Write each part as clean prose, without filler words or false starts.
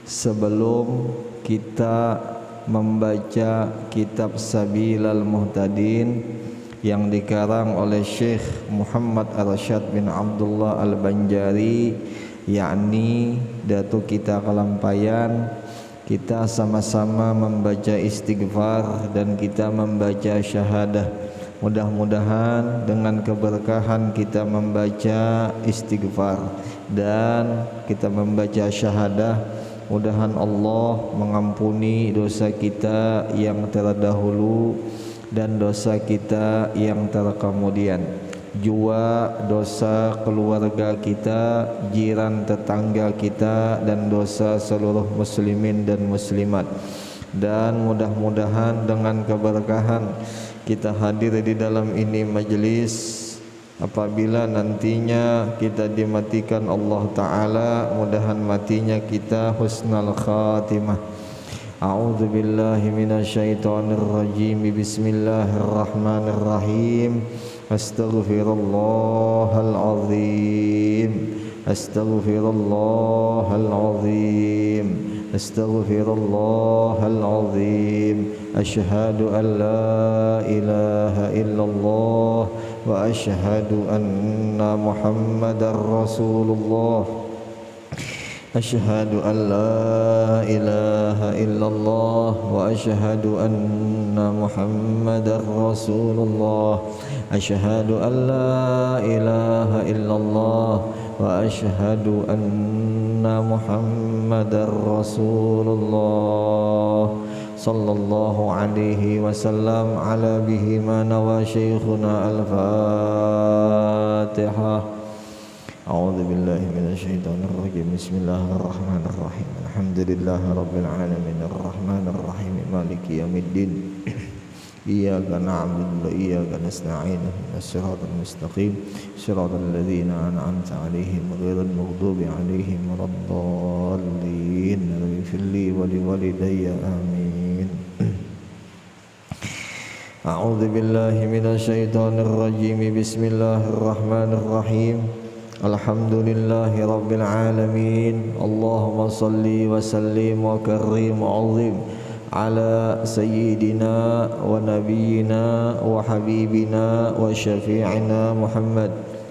Sebelum kita membaca kitab Sabilal Muhtadin yang dikarang oleh Syekh Muhammad Arsyad bin Abdullah Al-Banjari, yakni Datu kita Kelampayan, kita sama-sama membaca istighfar dan kita membaca syahadah. Mudah-mudahan dengan keberkahan kita membaca istighfar dan kita membaca syahadah, mudahan Allah mengampuni dosa kita yang terdahulu dan dosa kita yang terkemudian, jua dosa keluarga kita, jiran tetangga kita, dan dosa seluruh muslimin dan muslimat. Dan mudah-mudahan dengan keberkahan kita hadir di dalam ini majelis, apabila nantinya kita dimatikan Allah Ta'ala, mudahan matinya kita husnul khatimah. A'udzu billahi minasyaitonir rajim. Bismillahirrahmanirrahim. Astaghfirullahal azim. Astaghfirullahal azim. Astaghfirullahal azim. Asyhadu an la ilaha illallah wa asyhadu anna Muhammadar Rasulullah. Asyhadu an la ilaha illallah wa asyhadu anna Muhammadar Rasulullah. Asyhadu an la ilaha illallah wa asyhadu anna Muhammadar Rasulullah. Sallallahu alaihi wasallam ala bihi mana wa syekhuna al-Fatihah. A'udzu billahi minasyaitonir rajim. Bismillahirrahmanirrahim. Alhamdulillahi rabbil alamin arrahmanir rahim maliki yaumiddin. Iyyaka na'budu wa iyyaka nasta'in ihdinas siratal mustaqim siratal ladzina an'amta 'alaihim ghairil maghdubi 'alaihim waladdallin. Ighfirli wa liwalidayya amin. A'udzu billahi minasyaitonir rajim. Bismillahirrahmanirrahim. Alhamdulillahi rabbil alamin. Allahumma salli wa sallim wa karrim wa 'azim ala sayyidina wa nabiyyina wa habibina wa syafi'ina Muhammad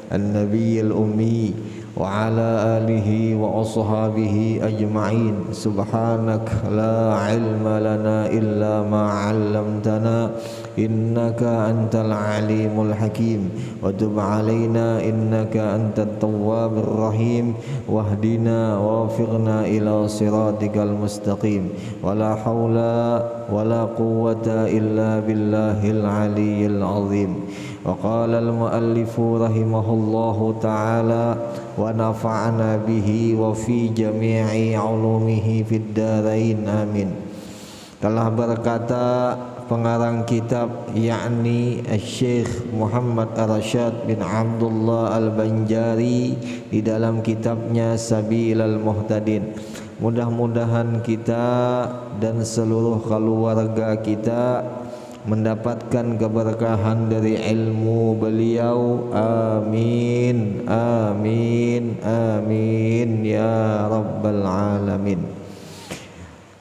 an-nabiyyil ummi wa ala alihi wa ashabihi ajma'in. Subhanak la ilma lana illa ma 'allamtana innaka antal alimul hakim wa tub alaina innaka antat tawwabur rahim wahdina wafiqna ila siratikal mustaqim wala haula wala quwwata illa billahil aliyyil azim. Wa qala al muallifu rahimahullahu ta'ala wa nafa'ana bihi wa fi jami'i ulumihi fid darain amin. Telah berkata pengarang kitab, yakni Syekh Muhammad Arsyad bin Abdullah Al-Banjari, di dalam kitabnya Sabilal Muhtadin, mudah-mudahan kita dan seluruh keluarga kita mendapatkan keberkahan dari ilmu beliau. Amin, amin, amin ya rabbal alamin.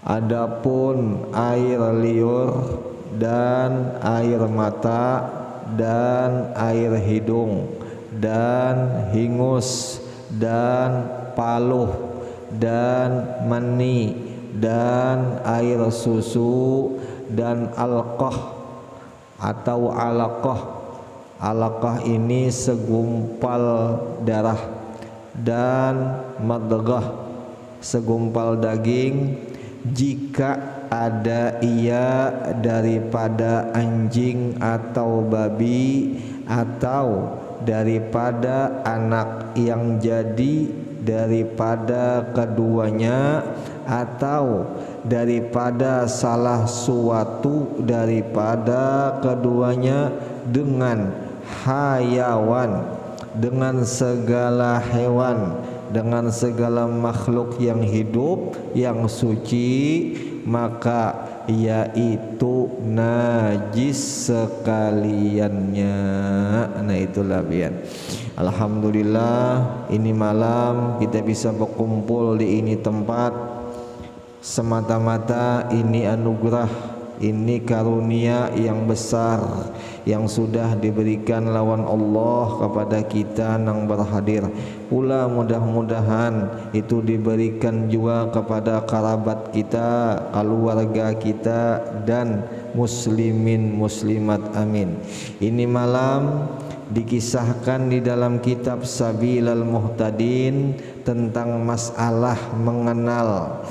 Adapun air liur dan air mata dan air hidung dan hingus dan paluh dan mani dan air susu dan alqah atau alaqah. Alaqah ini segumpal darah, dan madghah segumpal daging, jika ada ia daripada anjing atau babi, atau daripada anak yang jadi daripada keduanya, atau daripada salah suatu daripada keduanya, dengan hayawan, dengan segala hewan, dengan segala makhluk yang hidup yang suci, maka yaitu najis sekaliannya. Nah itulah bian. Alhamdulillah ini malam kita bisa berkumpul di ini tempat semata-mata ini anugerah, ini karunia yang besar yang sudah diberikan lawan Allah kepada kita nang berhadir. Pula mudah-mudahan itu diberikan juga kepada kerabat kita, keluarga kita dan muslimin muslimat, amin. Ini malam dikisahkan di dalam kitab Sabilal Muhtadin tentang masalah mengenal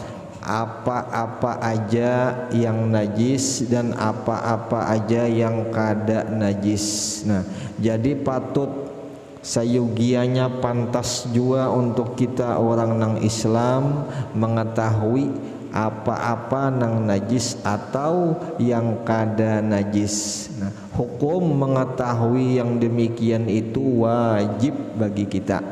apa-apa aja yang najis dan apa-apa aja yang kada najis. Nah, jadi patut sayugianya pantas juga untuk kita orang nang Islam mengetahui apa-apa nang najis atau yang kada najis. Nah, hukum mengetahui yang demikian itu wajib bagi kita.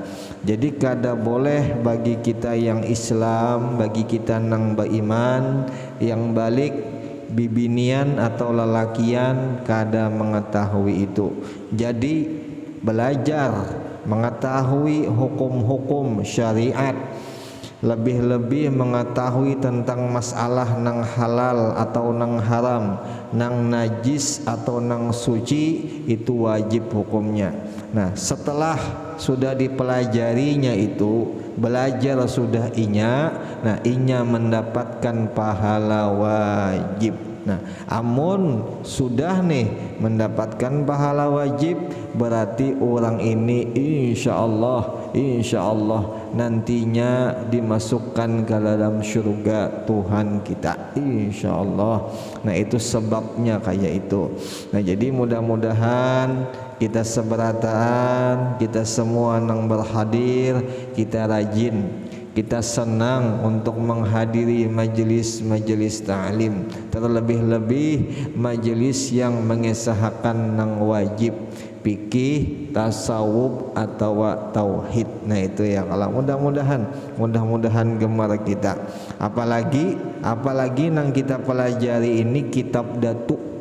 Jadi kada boleh bagi kita yang Islam, bagi kita nang beriman, yang balik bibinian atau lelakian kada mengetahui itu. Jadi belajar mengetahui hukum-hukum syariat, lebih-lebih mengetahui tentang masalah nang halal atau nang haram, nang najis atau nang suci, itu wajib hukumnya. Nah, setelah sudah dipelajarinya itu, belajar sudah inya, nah inya mendapatkan pahala wajib. Nah, amun sudah nih mendapatkan pahala wajib, berarti orang ini insya Allah nantinya dimasukkan ke dalam surga Tuhan kita, insya Allah. Nah, itu sebabnya kayak itu. Nah, jadi mudah-mudahan kita seberataan, kita semua yang berhadir, kita rajin, kita senang untuk menghadiri majelis-majelis ta'lim, terlebih-lebih majelis yang mengesahkan nang wajib fikih, tasawuf atau tauhid. Nah, itu ya, kalau mudah-mudahan gemar kita. Apalagi nang kita pelajari ini kitab Datuk.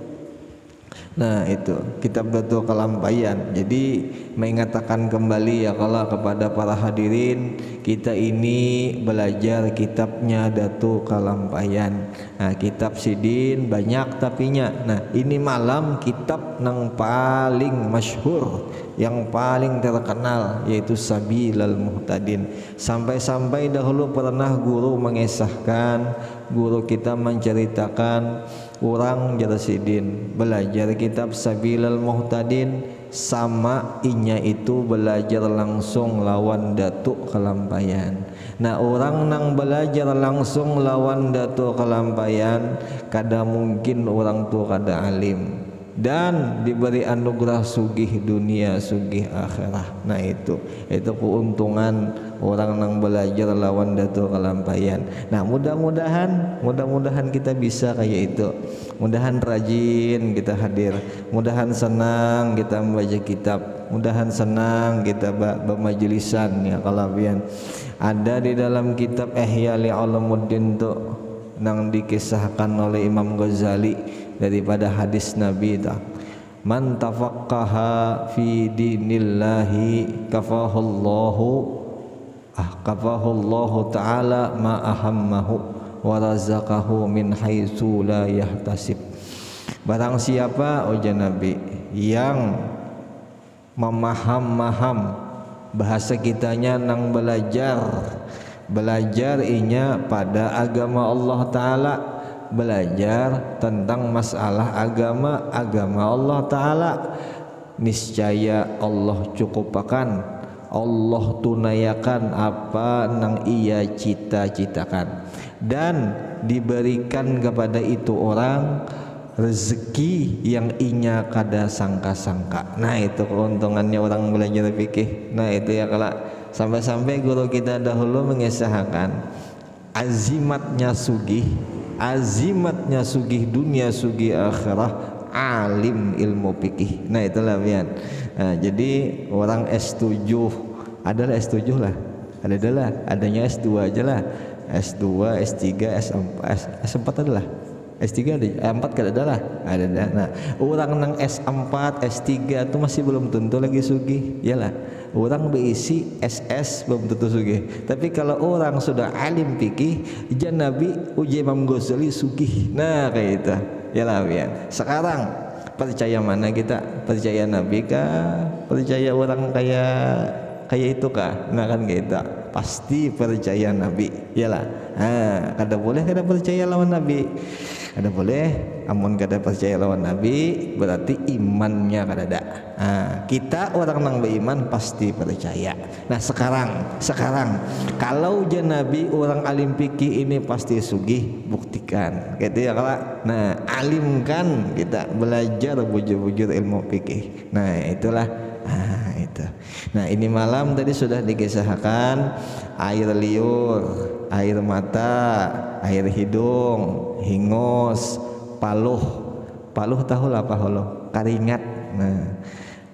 Nah, itu kitab Datuk Kalampayan. Jadi mengatakan kembali ya kalau kepada para hadirin, kita ini belajar kitabnya Datuk Kalampayan. Nah, kitab sidin banyak tapinya. Nah, ini malam kitab nang paling masyhur, yang paling terkenal, yaitu Sabilal Muhtadin. Sampai-sampai dahulu pernah guru mengesahkan, guru kita menceritakan, orang Jarasidin belajar kitab Sabilal Muhtadin sama inya itu belajar langsung lawan Datuk Kalampayan. Nah, orang nang belajar langsung lawan Datuk Kalampayan, kada mungkin orang tua kada alim dan diberi anugerah sugih dunia sugih akhirat. Nah, itu keuntungan orang nang belajar lawan Datuk Kalampayan. Nah, mudah-mudahan kita bisa kayak itu. Mudahan rajin kita hadir, mudahan senang kita membaca kitab, mudahan senang kita bermajlisan ya. Kalau pian ada di dalam kitab Ihya Ulumuddin tu nang dikisahkan oleh Imam Ghazali daripada hadis Nabi ta, man tafaqqaha fi dinillahi kafahullahu ta'ala ma ahammahu wa razaqahu min haitsu la yahtasib. Barang siapa ujar Nabi yang memaham bahasa kitanya nang belajar inya pada agama Allah Ta'ala, belajar tentang masalah agama Allah Ta'ala, niscaya Allah cukupakan, Allah tunayakan apa nang ia cita-citakan, dan diberikan kepada itu orang rezeki yang inya kada sangka-sangka. Nah, itu keuntungannya orang belajar fikih. Nah, itu ya, kalau sampai-sampai guru kita dahulu mengesahkan azimatnya sugih dunia sugih akhirah alim ilmu fikih. Nah, itulah pian. Nah, jadi orang S7 adalah S7 lah, adanya S2 aja lah, S2, S3, S4 adalah S3 ada, S4 kada ada lah, ada dah. Nah, orang nang S4, S3 itu masih belum tentu lagi sugih, iyalah. Orang berisi SS belum tentu sugih. Tapi kalau orang sudah alim fikih, jan Nabi uji Imam Ghazali sugih. Nah, kayak itu. Iyalah ya. Sekarang percaya mana kita? Percaya Nabi kah? Percaya orang kayak itu kah? Nah kan kita pasti percaya Nabi. Iyalah. Kada boleh kada percaya lawan Nabi. Kada boleh, amun kada percaya lawan Nabi berarti imannya kada ada. Kita orang nang beriman pasti percaya. Nah sekarang kalau jan Nabi orang alim fikih ini pasti sugih, buktikan gitu ya kalau. Nah alimkan kita belajar bujur-bujur ilmu fikih. Nah itulah itu. Nah ini malam tadi sudah dikisahkan air liur, air mata, air hidung, hingus, paluh tahu lah paluh, keringat. Nah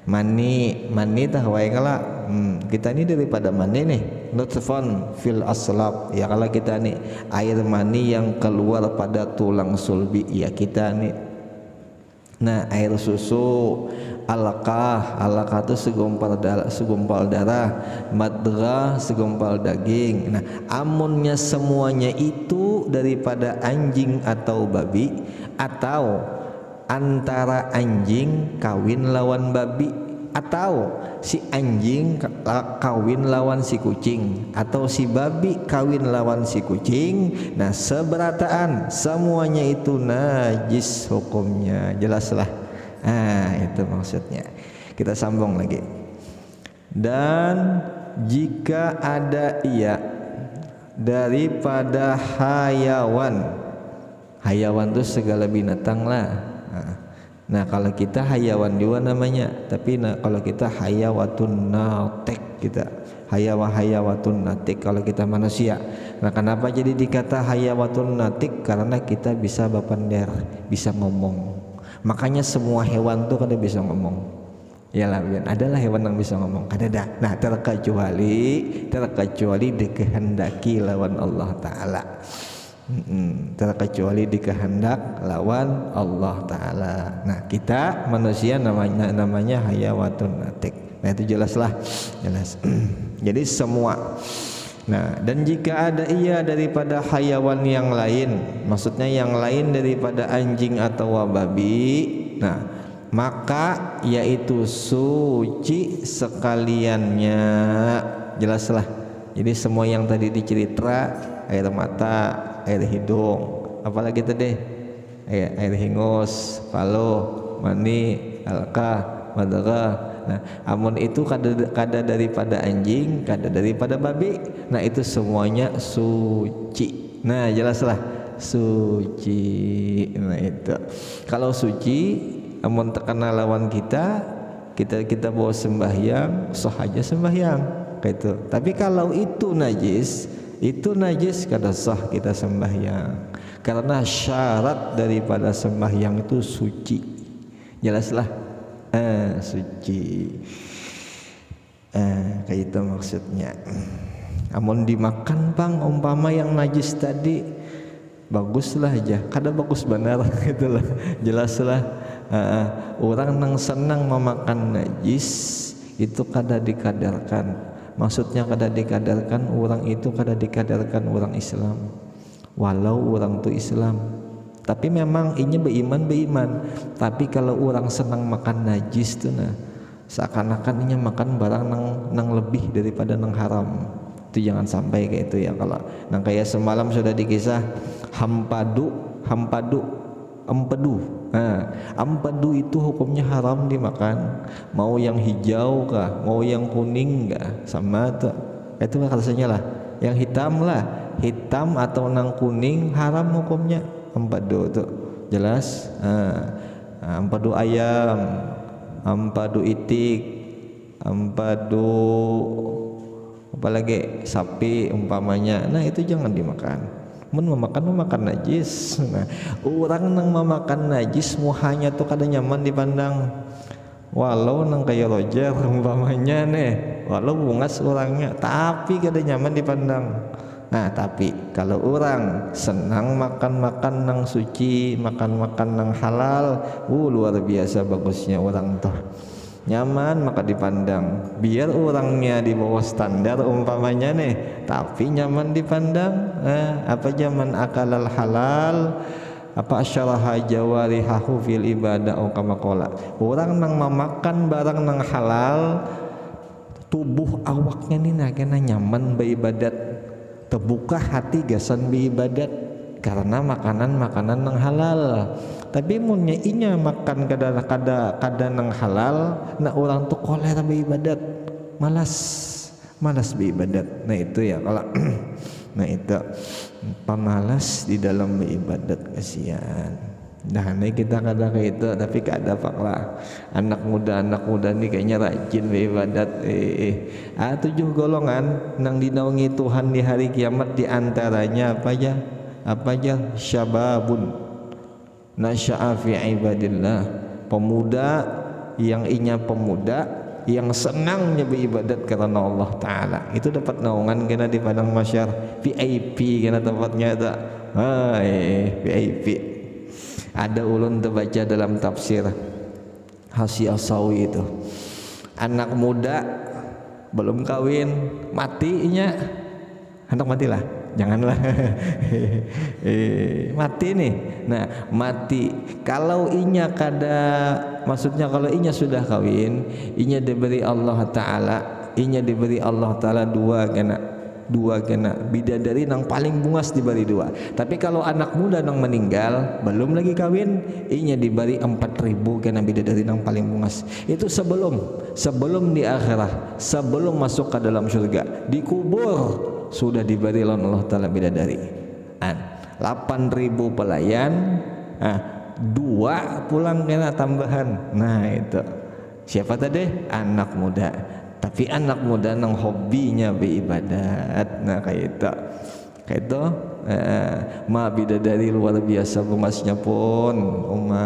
mani tahu wae kala. Kita ini daripada mani nih, nutfan fil aslab ya, kalau kita nih air mani yang keluar pada tulang sulbi ya kita nih. Nah air susu, alaqah itu segumpal darah, madghah segumpal daging. Nah amunnya semuanya itu daripada anjing atau babi, atau antara anjing kawin lawan babi, atau si anjing kawin lawan si kucing, atau si babi kawin lawan si kucing. Nah seberataan semuanya itu najis hukumnya, jelaslah. Itu maksudnya. Kita sambung lagi. Dan jika ada daripada hayawan itu segala binatang lah. Nah kalau kita hayawan juga namanya, tapi kalau kita hayawatun natik, kita hayawatun natik kalau kita manusia. Nah kenapa jadi dikata hayawatun natik? Karena kita bisa bapander, bisa ngomong. Makanya semua hewan tuh kada bisa ngomong. Yalah, adalah hewan yang bisa ngomong, kada ada. Nah terkecuali dikehendaki lawan Allah Ta'ala. Terkecuali dikehendak lawan Allah Ta'ala. Nah kita manusia namanya hayawatun natik. Nah itu jelas. Jadi semua. Nah dan jika ada daripada hayawan yang lain, maksudnya yang lain daripada anjing atau babi, nah maka yaitu suci sekaliannya, jelaslah. Jadi semua yang tadi dicerita, air mata, air hidung, apalagi tadi air hingus, paluh, mani, alaqah, madghah. Nah amun itu kada daripada anjing, kada daripada babi, nah itu semuanya suci. Nah jelaslah suci. Nah itu kalau suci, amun terkena lawan kita bawa sembahyang, sah aja sembahyang kayak itu. Tapi kalau itu najis kada sah kita sembahyang, karena syarat daripada sembahyang itu suci. Jelaslah. Suci. Kayak itu maksudnya. Amun dimakan bang umpama yang najis tadi, baguslah aja, kada bagus benar gitulah. Jelaslah. Orang nang senang memakan najis itu kada dikadarkan. Maksudnya kada dikadarkan orang itu, kada dikadarkan orang Islam, walau orang tu Islam. Tapi memang ini beriman. Tapi kalau orang senang makan najis tuh, nah seakan-akan ini makan barang nang lebih daripada nang haram. Itu jangan sampai kayak itu ya. Kalau nang kayak semalam sudah dikisah empedu. Empedu itu hukumnya haram dimakan. Mau yang hijau kah, mau yang kuning kah, sama tuh. Itu rasanya lah. Yang hitam lah, hitam atau nang kuning haram hukumnya. Empedu tuh jelas. Empedu ayam, empedu itik, empedu apalagi sapi umpamanya. Nah itu jangan dimakan. Memakan najis. Nah orang nang memakan najis muhanya tuh kada nyaman dipandang. Walau nang kayak Roger umpamanya nih, walau bungas orangnya, tapi kada nyaman dipandang. Nah tapi kalau orang senang makan-makan nang suci, makan-makan nang halal, luar biasa bagusnya orang tuh. Nyaman maka dipandang. Biar orangnya di bawah standar umpamanya nih, tapi nyaman dipandang. Apa zaman akalal halal, apa asyaraha jawarihahu fil ibadah o kama qala. Orang nang memakan barang nang halal, tubuh awaknya nih kena nyaman beribadat. Terbuka hati gasan beribadat karena makanan-makanan nang halal. Tapi munnya inya makan kada nang halal, nah orang tuh koler beribadat, malas beribadat. Nah itu ya kalau nah itu pemalas di dalam beribadat, kasihan. Nah ini kita kadang kayak itu, tapi kada paklah anak muda nih kayaknya rajin beribadat. 7 golongan nang dinaungi Tuhan di hari kiamat, diantaranya apa aja syababun nasya'a fi ibadillah, pemuda yang yang senangnya beribadat karena Allah Ta'ala. Itu dapat naungan kena di padang masyar VIP kena tempatnya tak. VIP. Ada ulun terbaca dalam tafsir Hasyi Asawi itu, anak muda belum kawin matinya, anak matilah, janganlah mati nih. Nah mati kalau inya maksudnya kalau inya sudah kawin, inya diberi Allah Ta'ala dua kena bidadari nang paling bungas diberi 2. Tapi kalau anak muda nang meninggal belum lagi kawin, inya diberi 4.000 kena bidadari nang paling bungas. Itu sebelum di akhirat, sebelum masuk ke dalam surga, dikubur sudah diberi oleh Allah Ta'ala bidadari. 8.000 pelayan, 2 pulang kena tambahan. Nah itu siapa tadi? Anak muda. Tapi anak muda nang hobinya beribadat. Nah kayak itu ma bidadari luar biasa bungasnya pun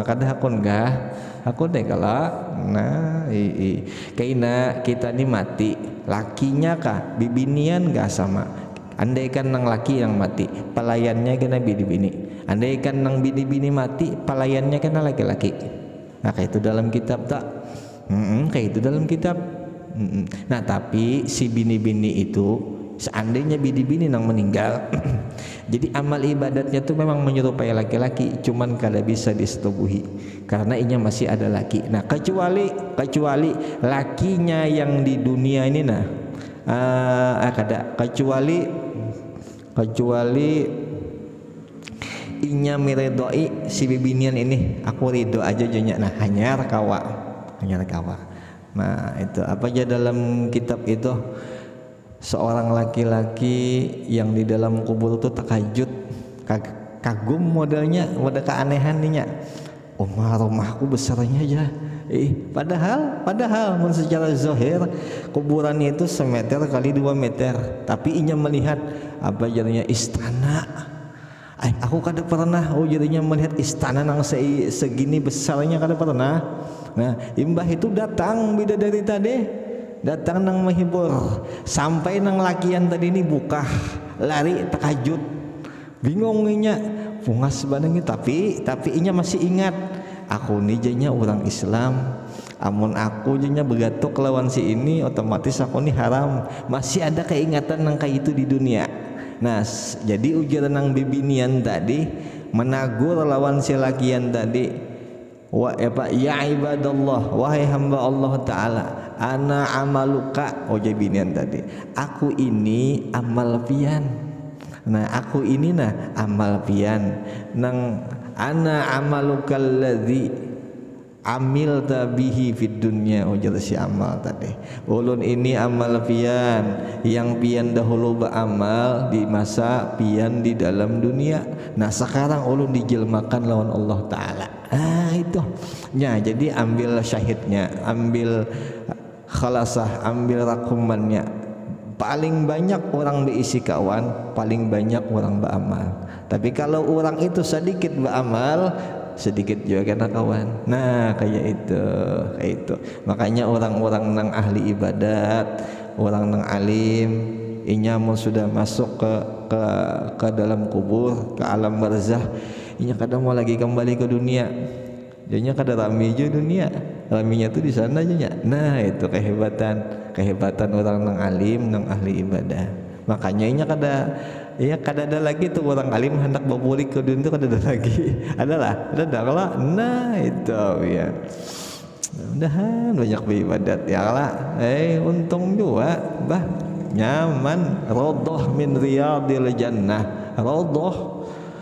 kada hakun deh kala. Nah kaina kita nih mati, lakinya kah bibinian gak sama. Andaikan nang laki yang mati, pelayannya kena bini-bini. Andaikan nang bini-bini mati, pelayannya kena laki-laki. Nah kayak itu dalam kitab tak? Kayak itu dalam kitab. Nah tapi si bini-bini itu seandainya bini-bini nang meninggal jadi amal ibadatnya tuh memang menyerupai laki-laki, cuman kada bisa disetubuhi karena inya masih ada laki. Nah kecuali lakinya yang di dunia ini kecuali inya miredoi si bibinian ini, aku ridho aja jenya. Nah hanyar kawa. Nah itu apa aja dalam kitab itu, seorang laki-laki yang di dalam kubur itu takajud, kagum modelnya, model keanehannya. Rumahku besarnya aja. Padahal secara zahir kuburannya itu 1 meter kali 2 meter, tapi inya melihat apa jadinya istana. Aku kada pernah jadinya melihat istana nang segini besarnya, kada pernah. Nah imbah itu datang bidadari tadi, datang nang menghibur, sampai nang lakian tadi ini buka lari takajud, bingung inya pungas banget. Tapi inya masih ingat, aku nih jadinya orang Islam, amun aku jadinya begatuk lawan si ini otomatis aku nih haram. Masih ada keingatan nang kayak itu di dunia. Nah jadi ujaran nang bibinian tadi menagur lawan si lakian tadi, ya ibadallah, wahai hamba Allah Ta'ala, ana amaluka, jabinian tadi, aku ini amal pian. Nah aku ini amal pian nang ana amaluka alladzi amilta bihi fid dunya. Ujar si amal tadi, ulun ini amal pian yang pian dahulu beramal di masa pian di dalam dunia. Nah sekarang ulun dijelmakan lawan Allah Ta'ala. Itu ya, jadi ambil syahidnya, ambil khalasah, ambil rakumannya. Paling banyak orang berisi kawan, paling banyak orang beramal. Tapi kalau orang itu sedikit beramal, sedikit juga kena kawan. Nah kayak itu. Makanya orang-orang nang ahli ibadat, orang nang alim inya mun sudah masuk ke dalam kubur, ke alam barzah, inya kadang mau lagi kembali ke dunia. Jadinya kada rami aja dunia, raminya tuh di sana aja nya. Nah itu kehebatan orang nang alim, nang ahli ibadah. Makanya inya kada ada lagi tuh orang alim hendak berbulik ke dunia itu kada ada lagi. Ada kalau nah itu ya. Mudahan banyak beribadat ya lah. Untung juga bah nyaman. Raudhah min riyadil jannah.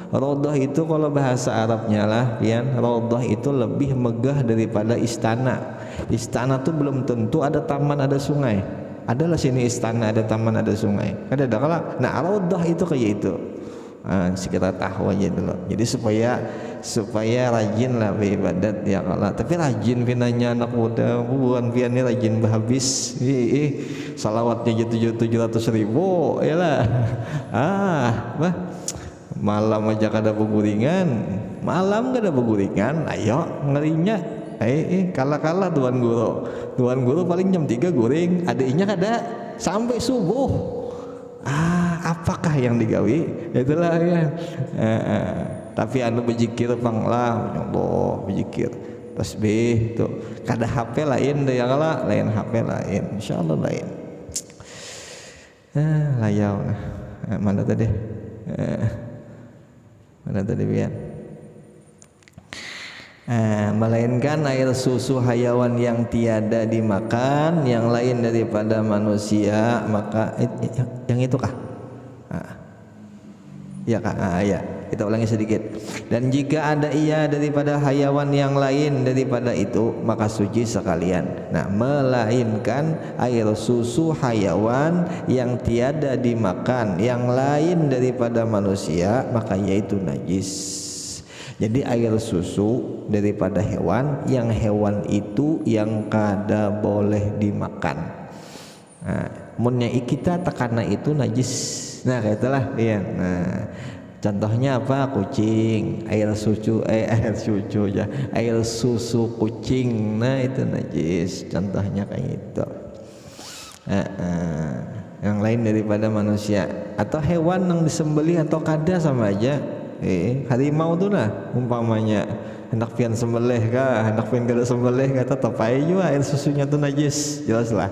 Raudhah itu kalau bahasa Arabnya lah, pian, raudhah itu lebih megah daripada istana. Istana tuh belum tentu ada taman, ada sungai. Adalah sini istana, ada taman, ada sungai. Ada kalau. Nah, raudhah itu kayak itu. Sekitar tahu aja dulu. Jadi supaya rajin lah beribadat ya Allah. Tapi rajin pinanya anak muda, bukan piannya rajin habis. Salawatnya 700.000 ya lah. Bah. Malam aja kada beguringan, ayo ngerinya kala tuan guru paling jam 3 guring, adiknya kada sampai subuh. Apakah yang digawi? Itulah ya. Tapi anu berzikir panglah, ya Allah berzikir tasbih tuh, kada HP lain deh ya kala, lain HP lain, insyaallah lain. Layau mana tadi? Mana tadi biar melainkan air susu hayawan yang tiada dimakan yang lain daripada manusia, maka yang itu kah? Ya kah? Ya, kita ulangi sedikit. Dan jika ada ia daripada hayawan yang lain daripada itu, maka suci sekalian. Nah, melainkan air susu hayawan yang tiada dimakan yang lain daripada manusia, maka yaitu najis. Jadi air susu daripada hewan, yang hewan itu yang kada boleh dimakan. Munnya kita takana itu najis. Nah, kaitulah ya. Nah, contohnya apa? Kucing, air susu kucing. Nah, itu najis. Contohnya kayak itu. Yang lain daripada manusia atau hewan yang disembelih atau kada sama aja. Harimau tuh lah umpamanya hendak pian sembelih kah, hendak pian kada sembelih kah, tetap aja juga air susunya tuh najis, jelas lah.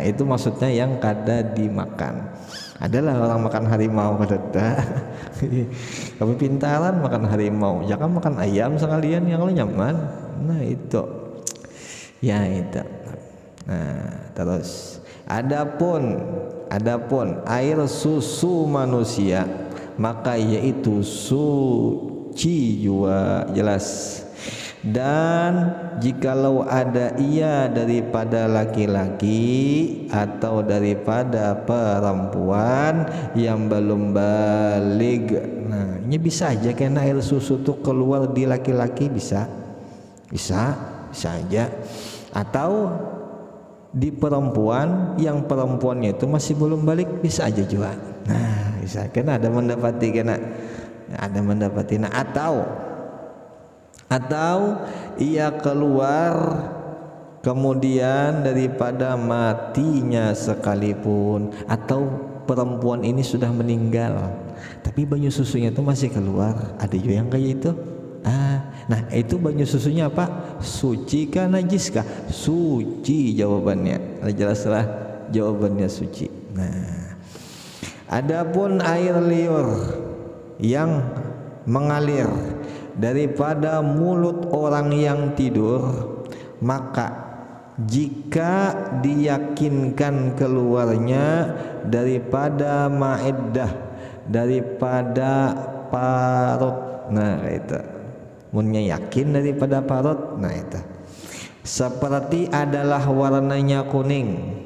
Itu maksudnya yang kada dimakan. Adalah orang makan harimau kada. Kami pintaran makan harimau, jangan makan ayam sekalian yang nyaman. Nah itu ya itu. Nah terus adapun air susu manusia, maka yaitu suci juga, jelas. Dan jikalau ada ia daripada laki-laki atau daripada perempuan yang belum balig, nah ini bisa aja karena air susu tuh keluar di laki-laki, bisa aja, atau di perempuan yang perempuannya itu masih belum balik, bisa aja juga. Nah bisa, karena ada mendapati nah, atau ia keluar kemudian daripada matinya sekalipun, atau perempuan ini sudah meninggal tapi banyu susunya itu masih keluar, ada juga yang kayak itu. Nah itu banyu susunya apa? Suci kah najis kah? Suci jawabannya, jelaslah jawabannya suci. Nah adapun air liur yang mengalir daripada mulut orang yang tidur, maka jika diyakinkan keluarnya daripada maeddah, daripada parut, nah itu munnya yakin daripada parut, nah itu seperti adalah warnanya kuning,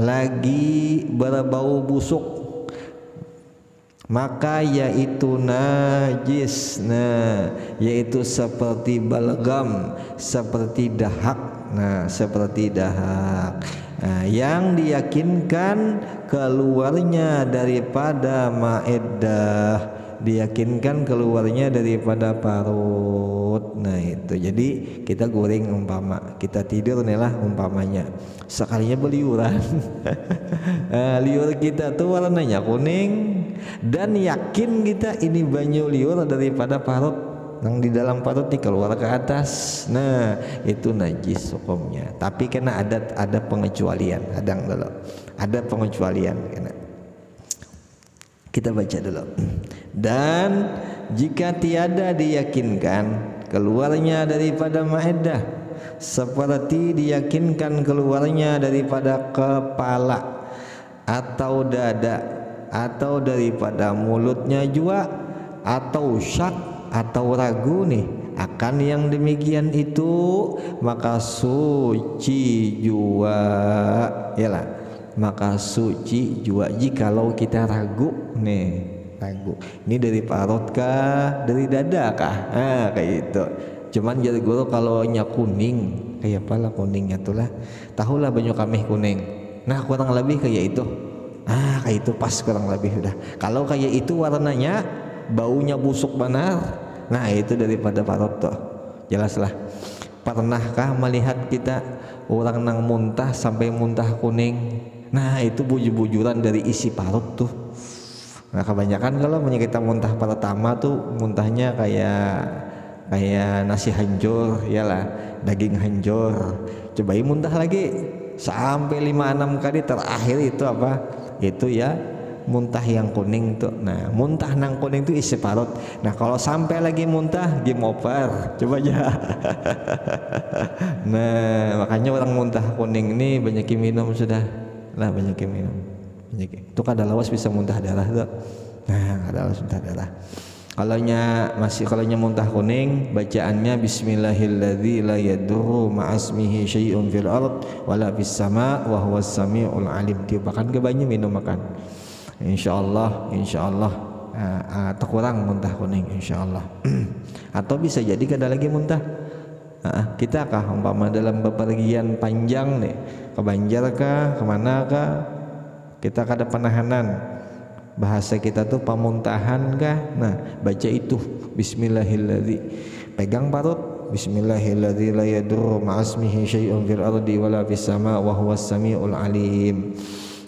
lagi berbau busuk, maka yaitu najis. Nah yaitu seperti balgam, seperti dahak. Nah seperti dahak, yang diyakinkan keluarnya daripada maeddah, diyakinkan keluarnya daripada parut. Nah itu jadi kita goreng umpama kita tidur nih lah umpamanya sekalinya beliuran liur kita tuh warnanya kuning dan yakin kita ini banyu liur daripada parut yang di dalam parut nih keluar ke atas. Nah itu najis hukumnya, tapi kena ada pengecualian, ada pengecualian kena. Kita baca dulu. Dan jika tiada diyakinkan keluarnya daripada maedah seperti diyakinkan keluarnya daripada kepala atau dada atau daripada mulutnya jua atau syak atau ragu nih akan yang demikian itu, maka suci jua yalah, maka suci jua jikalau kita ragu nih, ragu ini dari parut kah dari dada kah, kayak itu. Cuman jadi guru kalau nya kuning kayak apalah kuningnya tuh lah, tahulah banyu kamih kuning, nah kurang lebih kayak itu, kayak itu pas kurang lebih udah. Kalau kayak itu warnanya baunya busuk benar, nah itu daripada parut tuh jelaslah. Pernahkah melihat kita orang nang muntah sampai muntah kuning? Nah itu bujur-bujuran dari isi parut tuh. Nah kebanyakan kalau kita muntah pertama tuh muntahnya kayak nasi hancur yalah, daging hancur. Cobain muntah lagi sampai 5-6 kali, terakhir itu apa? Itu ya muntah yang kuning tuh. Nah muntah nang kuning tuh isi parut. Nah kalau sampai lagi muntah game over, coba aja. Nah makanya orang muntah kuning ini banyak minum sudah lah, banyak minum. Itu kada lawas bisa muntah darah tuh. Nah kada lawas muntah darah. Kalau muntah kuning, bacaannya bismillahilladzi la yadurru ma'asmihi syai'un fil ard wala fis sama' wa huwas samiul alim. Tiupakan ke banyu minum makan. Insyaallah terkurang muntah kuning insyaallah. Atau bisa jadi kada lagi muntah. Kita kah umpama dalam bepergian panjang nih, ke Banjar kah, kemana kah, kita kada penahanan, bahasa kita tuh pamuntahan kah. Nah baca itu bismillahilladzi, pegang parut bismillahilladzi la yadurru ma'asmihi syai'un fil ardi wala fis sama' wa huwas samiul alim.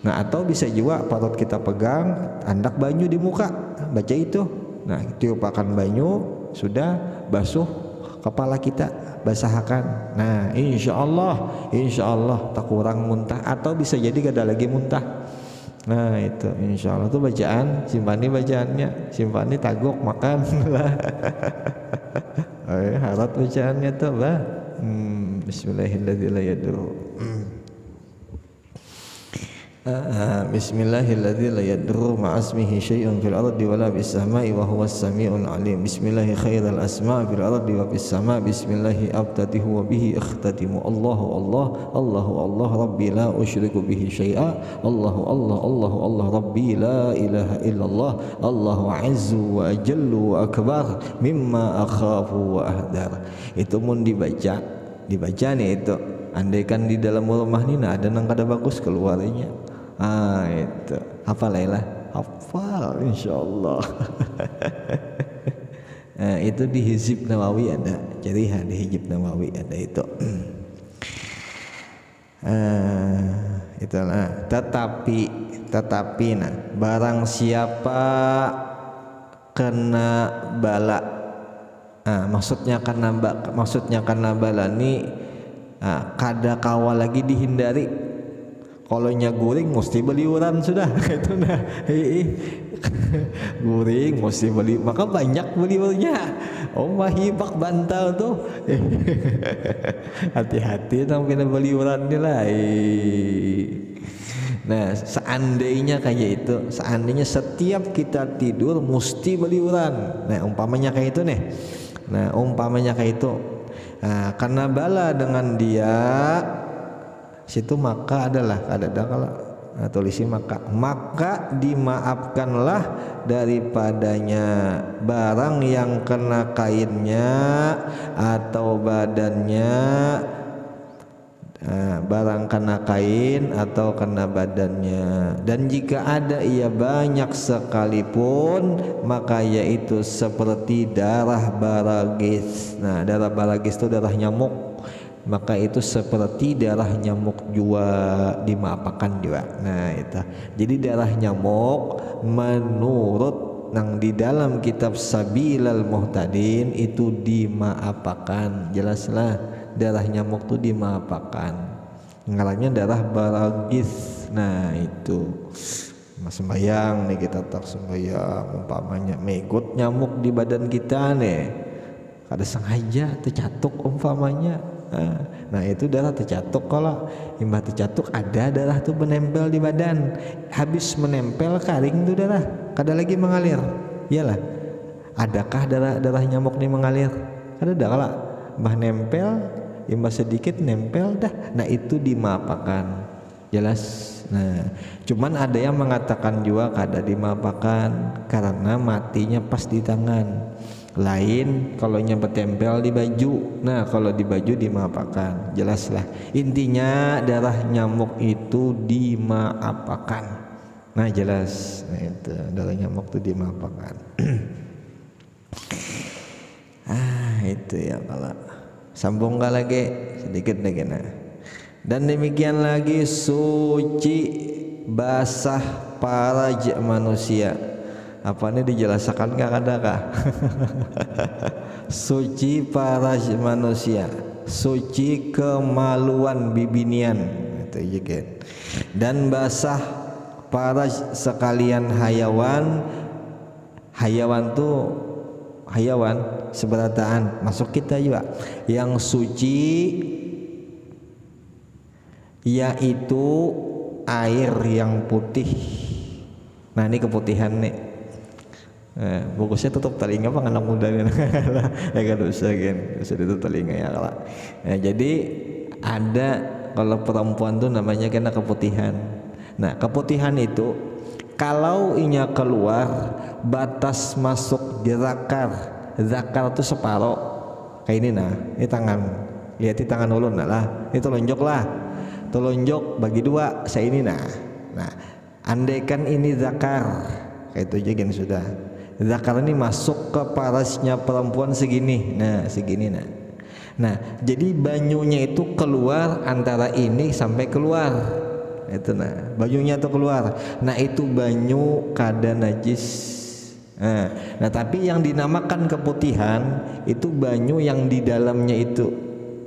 Nah atau bisa juga parut kita pegang, andak banyu di muka, baca itu. Nah tiupakan banyu, sudah basuh kepala kita, basahakan. Nah insyaallah tak kurang muntah, atau bisa jadi kada lagi muntah. Nah itu insyaallah tuh bacaan, simpannya bacaannya, simpannya tagok makan lah. Harap bacaannya tuh lah. Bismillahirrahmanirrahim la yadurru. Bismillahirrahmanirrahim la yadurru ma'asmihi syai'un fil ardi wala bis sama'i wa huwas samiul alim. Bismillahi khairal asma' fil ardi wa bis sama'. Bismillahi abtadihu wa bihi ikhtatimu. Allahu rabbi la usyriku bihi syai'a. Allahu rabbi la ilaha illallah. Allahu azzu wa ajallu wa akbar mimma akhafu wa ahdar. Itu mun dibaca nih itu. Andaikan di dalam rumah ni ada nang kada bagus keluarnya. Itu hafal lah, hafal insyaallah. Itu di Hizib Nawawi ada, jadi di Hizib Nawawi ada itu. Itulah. Tetapi nah barang siapa kena bala, maksudnya kena bala ni kada kawal lagi dihindari. Kalau nya guring mesti beliuran sudah itu nah. Guring mesti beli, maka banyak beliurnya. Mahibak bantal tuh. Hati-hati nang pina beliuran ni lah. Nah seandainya kayak itu, seandainya setiap kita tidur mesti beliuran, nah umpamanya kayak itu nih, karena bala dengan dia situ maka adalah ada kalau tulisi maka dimaafkanlah daripadanya barang yang kena kainnya atau badannya barang kena kain atau kena badannya, dan jika ada ia banyak sekalipun maka yaitu seperti darah baragis. Nah, darah baragis itu darah nyamuk, maka itu seperti darah nyamuk jua, dimaafkan juga. Nah itu, jadi darah nyamuk menurut nang di dalam kitab Sabilal Muhtadin itu dimaafkan, jelaslah darah nyamuk itu dimaafkan, ngarannya darah baragis. Nah itu sembayang nih, kita tak sembayang umpamanya megot nyamuk di badan kita nih, kada sengaja tercatuk umpamanya. Nah itu darah tercatuk. Kalau imbah tercatuk ada darah tuh menempel di badan, habis menempel karing tuh darah kada lagi mengalir. Iyalah, adakah darah nyamuk nih mengalir? Kada ada. Kalau imbah nempel, imbah sedikit nempel dah, nah itu dimaafkan, jelas. Nah cuman ada yang mengatakan juga kada dimaafkan karena matinya pas di tangan. Lain kalau nyampe tempel di baju. Nah kalau di baju dimaafkan, jelaslah. Intinya darah nyamuk itu dimaafkan. Nah jelas. Nah itu darah nyamuk itu dimaafkan. Itu ya. Kalau sambung lagi sedikit lagi. Nah, dan demikian lagi suci basah para manusia. Apa ini dijelaskan adakah? Suci para manusia, suci kemaluan bibinian itu juga. Dan basah para sekalian hayawan. Hayawan tuh hayawan seberataan masuk kita juga yang suci, yaitu air yang putih. Nah ini keputihan nih. Bagusnya tutup telinga apa anak muda kan? Ya kan usah kan, usah ditutup telinga ya kalau. Jadi ada kalau perempuan tuh namanya kena keputihan. Nah keputihan itu kalau inya keluar batas masuk di zakar tuh separuh kayak ini. Nah ini tangan, lihat di tangan ulun lah, itu lonjok lah, telunjuk bagi dua saya ini. Nah andaikan ini zakar kayak itu aja kan sudah. Zakar ini masuk ke parasnya perempuan segini. Nah segini. Nah jadi banyunya itu keluar antara ini sampai keluar itu. Nah banyunya tuh keluar. Nah itu banyu kada najis. Nah tapi yang dinamakan keputihan itu banyu yang di dalamnya itu.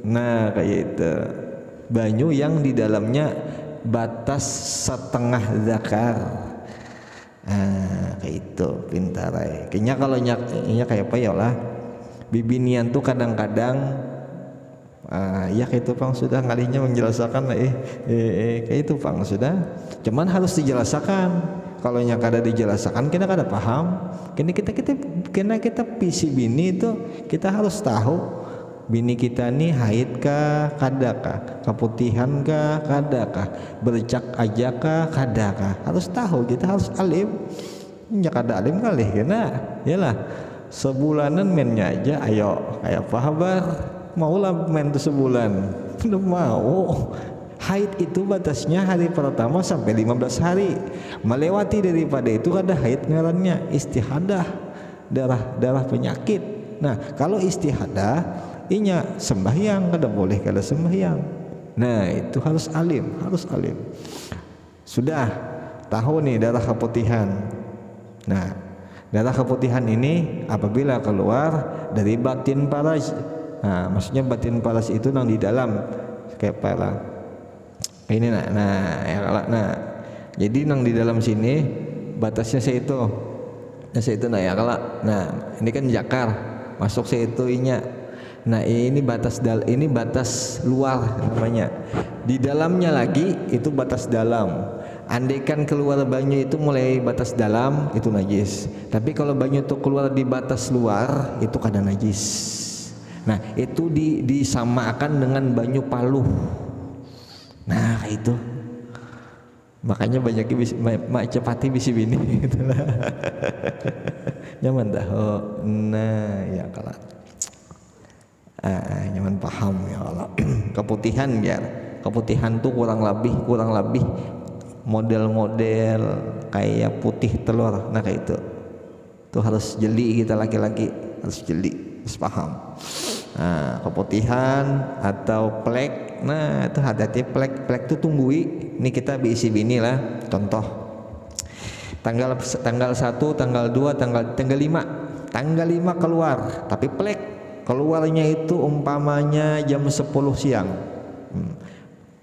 Nah kayak itu banyu yang di dalamnya batas setengah zakar. Kayak itu pintar ya. Kayaknya kalau nyaknya kayak apa ya lah. Bibinian tuh kadang-kadang ya kayak itu Pang sudah ngalinya menjelaskan lah kayak itu Pang sudah. Cuman harus dijelaskan. Kalau nya kada dijelaskan kita kada paham. Kena kita pisi bini itu kita harus tahu bini kita nih haid kah kadakah, keputihan kah kadakah, bercak aja kah kadakah, harus tahu. Kita harus alim. Ya kada alim kali kena yalah sebulanan mainnya aja. Ayo kayak apa kabar, maulah main tuh sebulan udah mau. Haid itu batasnya hari pertama sampai 15 hari. Melewati daripada itu kada haid ngarannya istihadah, darah penyakit. Nah kalau istihadah inya sembahyang kada boleh kada sembahyang. Nah itu harus alim. Sudah tahu nih darah keputihan. Nah darah keputihan ini apabila keluar dari batin paras. Nah maksudnya batin paras itu yang di dalam kayak apa ini. Nah jadi yang di dalam sini batasnya saya itu nah ya kalau. Nah ini kan jakar masuk saya itu inya. Nah ini batas ini batas luar namanya. Di dalamnya lagi itu batas dalam. Andaikan keluar banyu itu mulai batas dalam itu najis. Tapi kalau banyu itu keluar di batas luar itu kada najis. Nah itu disamakan dengan banyu paluh. Nah kayak itu. Makanya banyak mak cepati bisi bini gitulah. Nyaman dah. Nah ya kalau nyaman paham ya Allah. Keputihan biar Keputihan tuh kurang lebih model-model kayak putih telur. Nah kayak itu tuh harus jeli, kita laki-laki harus jeli, harus paham. Nah, keputihan atau plek, nah itu hati-hati, plek tuh tunggui. Ini kita bisi bini lah, contoh tanggal 1, tanggal 2, tanggal 5 keluar, tapi plek keluarnya itu umpamanya jam 10 siang,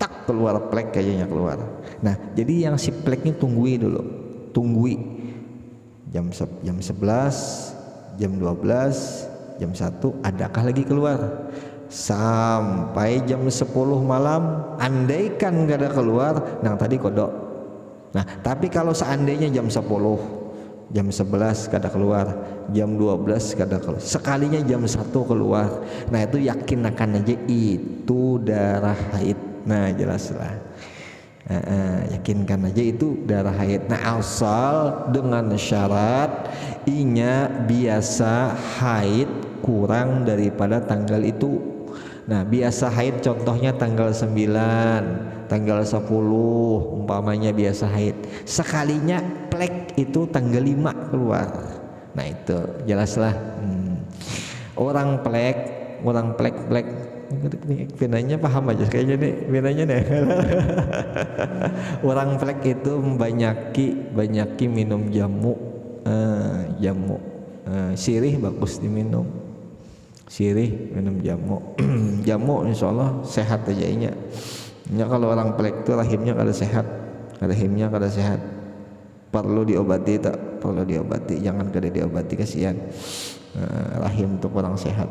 tak keluar plek kayaknya keluar. Nah jadi yang si pleknya tunggui jam 11, jam 12, jam 1 adakah lagi keluar sampai jam 10 malam. Andaikan gak ada keluar, nah tadi kodok. Nah tapi kalau seandainya jam 10, jam 11 gak ada keluar, jam 12 gak ada keluar, sekalinya jam 1 keluar, nah itu yakin akan aja itu darah haid. Nah jelaslah, yakinkan aja itu darah haid. Nah asal dengan syarat inya biasa haid kurang daripada tanggal itu. Nah biasa haid contohnya tanggal 9, tanggal 10 umpamanya biasa haid, sekalinya plek itu tanggal 5 keluar. Nah itu jelaslah. Orang plek benanya paham aja kayaknya nih benanya deh. Orang plek itu banyaki minum jamu, sirih bagus diminum, minum jamu. Jamu insyaallah sehat aja inya. Ya kalau orang plek itu rahimnya kada sehat, perlu diobati, jangan kada diobati, kasihan. Rahim itu kurang sehat.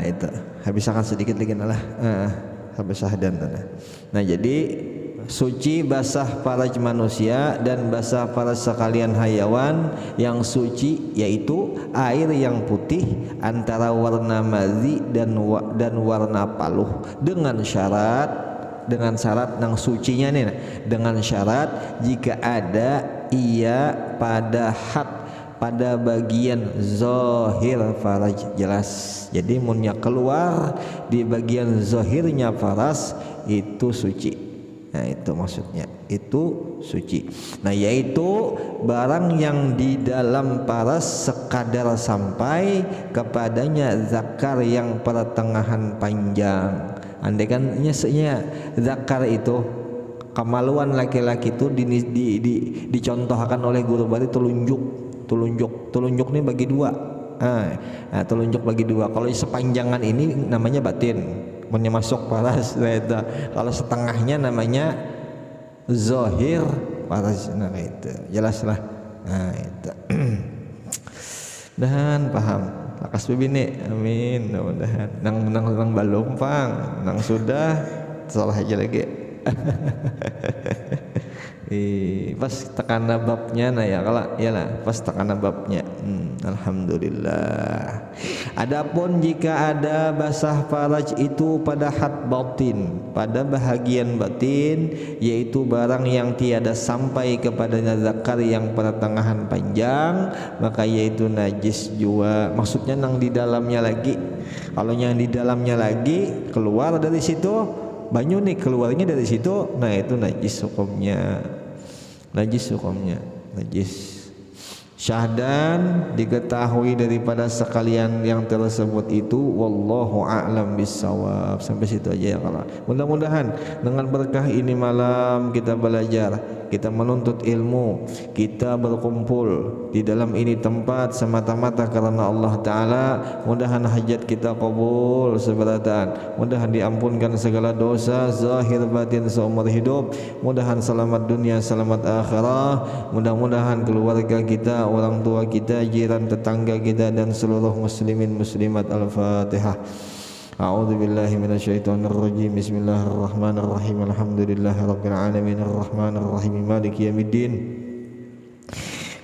Itu habiskan sedikit lagi lah, habis sahdan. Nah jadi suci basah para manusia dan basah para sekalian hayawan. Yang suci yaitu air yang putih antara warna madzi dan warna paluh, dengan syarat nang sucinya nih, dengan syarat jika ada ia pada bagian zahir faraj. Jelas, jadi munnya keluar di bagian zahirnya faras itu suci. Nah itu maksudnya, itu suci. Nah yaitu barang yang di dalam paras sekadar sampai kepadanya zakar yang pertengahan panjang. Andaikan nyesnya zakar itu kemaluan laki-laki itu dicontohkan oleh guru bari telunjuk nih bagi dua. Telunjuk bagi dua. Kalau sepanjangan ini namanya batin, punya masuk paras. Kalau setengahnya namanya zahir paras. Nah itu jelaslah. Nah itu dan paham lakas bibini, amin. Mudah-mudahan nang balumpang nang sudah salah aja lagi. Pas tekana babnya nah ya kalau iyalah pas tekana babnya. Alhamdulillah. Adapun jika ada basah faraj itu pada had batin, pada bahagian batin, yaitu barang yang tiada sampai kepadanya zakar yang pertengahan panjang, maka yaitu najis jua. Maksudnya nang di dalamnya lagi. Kalau yang di dalamnya lagi keluar dari situ, banyu nih keluarnya dari situ, nah itu najis hukumnya. Najis. Syahdan diketahui daripada sekalian yang tersebut itu, wallahu a'lam bissawab. Sampai situ aja ya kalau. Mudah-mudahan dengan berkah ini malam kita belajar, kita menuntut ilmu, kita berkumpul di dalam ini tempat semata-mata karena Allah Ta'ala. Mudahan hajat kita kabul seberataan, mudahan diampunkan segala dosa zahir batin seumur hidup, mudahan selamat dunia selamat akhirah, mudah-mudahan keluarga kita, orang tua kita, jiran tetangga kita dan seluruh muslimin muslimat. Al-Fatihah. A'udzu billahi minasyaitonir rajim. Bismillahirrahmanirrahim. Alhamdulillahirabbil alamin arrahmanir rahim maliki yaumiddin.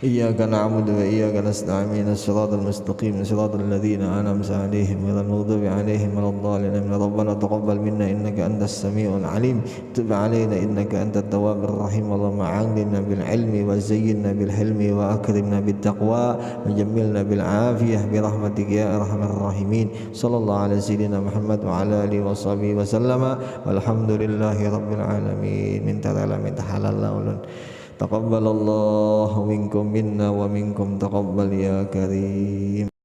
إياك نعبد وإياك نستعين الصراط المستقيم صراط الذين أنعمت عليهم غير المغضوب عليهم ولا الضالين ربنا تقبل منا إنك أنت السميع العليم تب علينا إنك أنت التواب الرحيم اللهم أعنا بالعلم وزينا بالحلم وأكرمنا بالتقوى وجملنا بالعافية برحمتك يا أرحم الراحمين صلى الله على سيدنا محمد وعلى آله وصحبه وسلم والحمد لله رب العالمين من تعالى من حلال لون تقبل الله منكم منا ومنكم تقبل يا كريم.